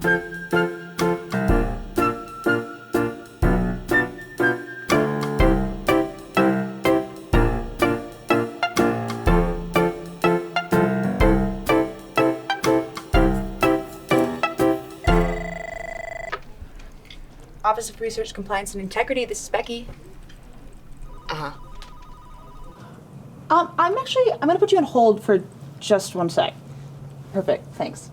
Office of Research Compliance and Integrity, this is Becky. I'm gonna put you on hold for just one sec. Perfect, thanks.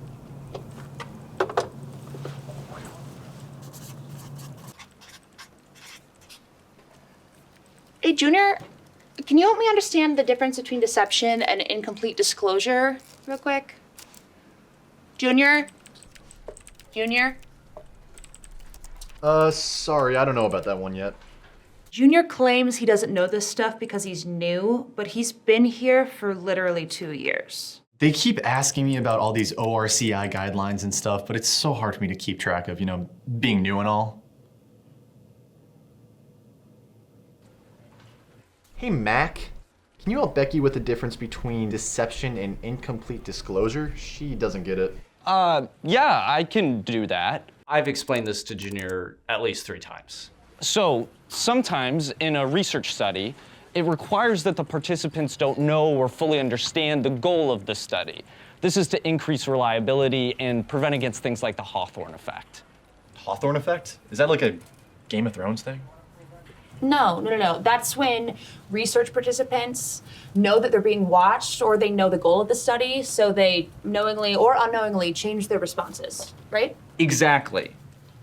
Hey, Junior, can you help me understand the difference between deception and incomplete disclosure real quick? Junior? Junior? Sorry, I don't know about that one yet. Junior claims he doesn't know this stuff because he's new, but he's been here for literally 2 years. They keep asking me about all these ORCI guidelines and stuff, but it's so hard for me to keep track of, being new and all. Hey, Mac, can you help Becky with the difference between deception and incomplete disclosure? She doesn't get it. Yeah, I can do that. I've explained this to Junior at least 3 times. So, sometimes in a research study, it requires that the participants don't know or fully understand the goal of the study. This is to increase reliability and prevent against things like the Hawthorne effect. Hawthorne effect? Is that like a Game of Thrones thing? No. That's when research participants know that they're being watched or they know the goal of the study, so they knowingly or unknowingly change their responses, right? Exactly.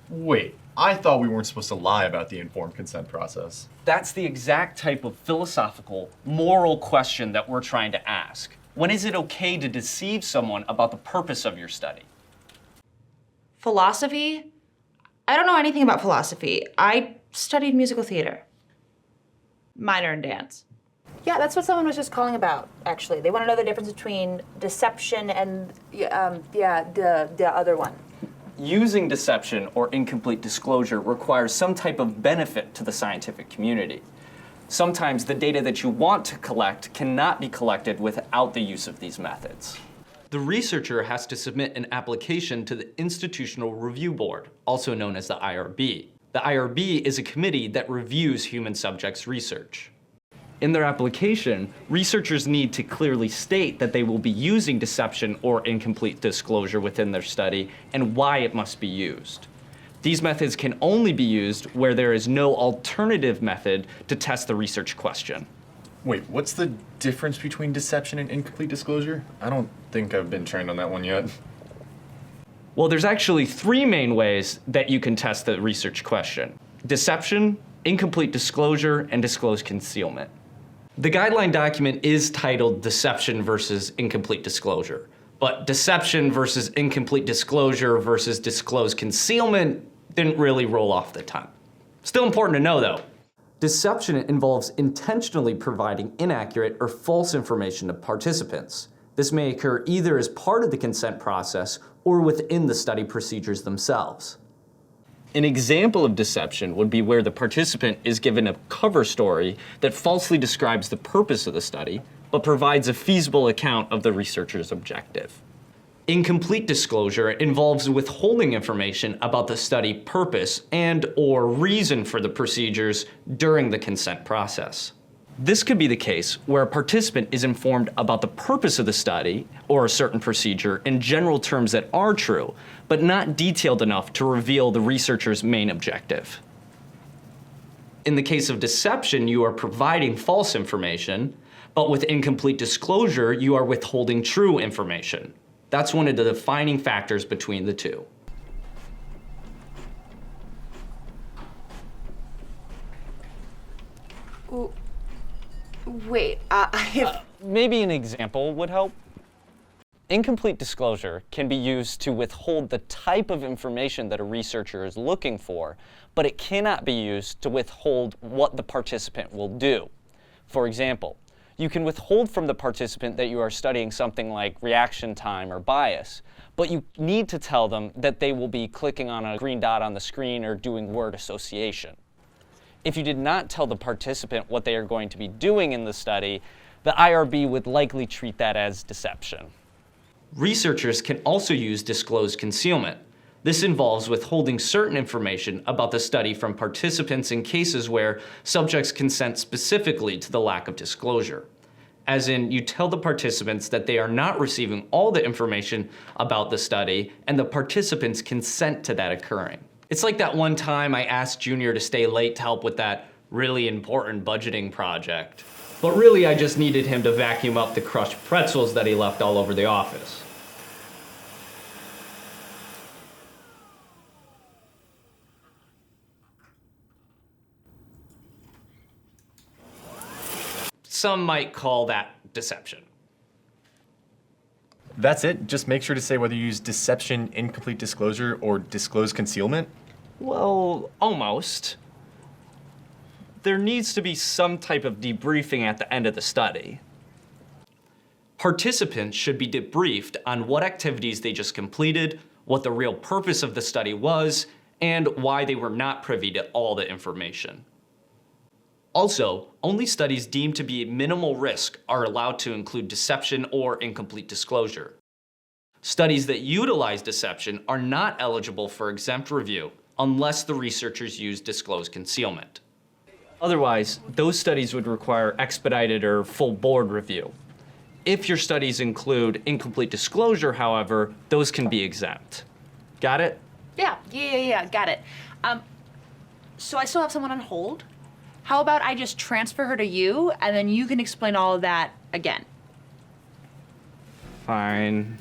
Wait, I thought we weren't supposed to lie about the informed consent process. That's the exact type of philosophical, moral question that we're trying to ask. When is it okay to deceive someone about the purpose of your study? Philosophy? I don't know anything about philosophy. I studied musical theater. Minor in dance. Yeah, that's what someone was just calling about, actually. They want to know the difference between deception and, the other one. Using deception or incomplete disclosure requires some type of benefit to the scientific community. Sometimes the data that you want to collect cannot be collected without the use of these methods. The researcher has to submit an application to the Institutional Review Board, also known as the IRB. The IRB is a committee that reviews human subjects research. In their application, researchers need to clearly state that they will be using deception or incomplete disclosure within their study and why it must be used. These methods can only be used where there is no alternative method to test the research question. Wait, what's the difference between deception and incomplete disclosure? I don't think I've been trained on that one yet. Well, there's actually 3 main ways that you can test the research question: deception, incomplete disclosure, and disclosed concealment. The guideline document is titled Deception versus Incomplete Disclosure, but deception versus incomplete disclosure versus disclosed concealment didn't really roll off the tongue. Still important to know though. Deception involves intentionally providing inaccurate or false information to participants. This may occur either as part of the consent process or within the study procedures themselves. An example of deception would be where the participant is given a cover story that falsely describes the purpose of the study, but provides a feasible account of the researcher's objective. Incomplete disclosure involves withholding information about the study purpose and/or reason for the procedures during the consent process. This could be the case where a participant is informed about the purpose of the study or a certain procedure in general terms that are true, but not detailed enough to reveal the researcher's main objective. In the case of deception, you are providing false information, but with incomplete disclosure, you are withholding true information. That's one of the defining factors between the two. Wait, Maybe an example would help. Incomplete disclosure can be used to withhold the type of information that a researcher is looking for, but it cannot be used to withhold what the participant will do. For example, you can withhold from the participant that you are studying something like reaction time or bias, but you need to tell them that they will be clicking on a green dot on the screen or doing word association. If you did not tell the participant what they are going to be doing in the study, the IRB would likely treat that as deception. Researchers can also use disclosed concealment. This involves withholding certain information about the study from participants in cases where subjects consent specifically to the lack of disclosure. As in, you tell the participants that they are not receiving all the information about the study, and the participants consent to that occurring. It's like that one time I asked Junior to stay late to help with that really important budgeting project. But really, I just needed him to vacuum up the crushed pretzels that he left all over the office. Some might call that deception. That's it? Just make sure to say whether you use deception, incomplete disclosure, or disclosed concealment? Well, almost. There needs to be some type of debriefing at the end of the study. Participants should be debriefed on what activities they just completed, what the real purpose of the study was, and why they were not privy to all the information. Also, only studies deemed to be minimal risk are allowed to include deception or incomplete disclosure. Studies that utilize deception are not eligible for exempt review unless the researchers use disclosed concealment. Otherwise, those studies would require expedited or full board review. If your studies include incomplete disclosure, however, those can be exempt. Got it? Yeah, got it. So I still have someone on hold. How about I just transfer her to you, and then you can explain all of that again? Fine.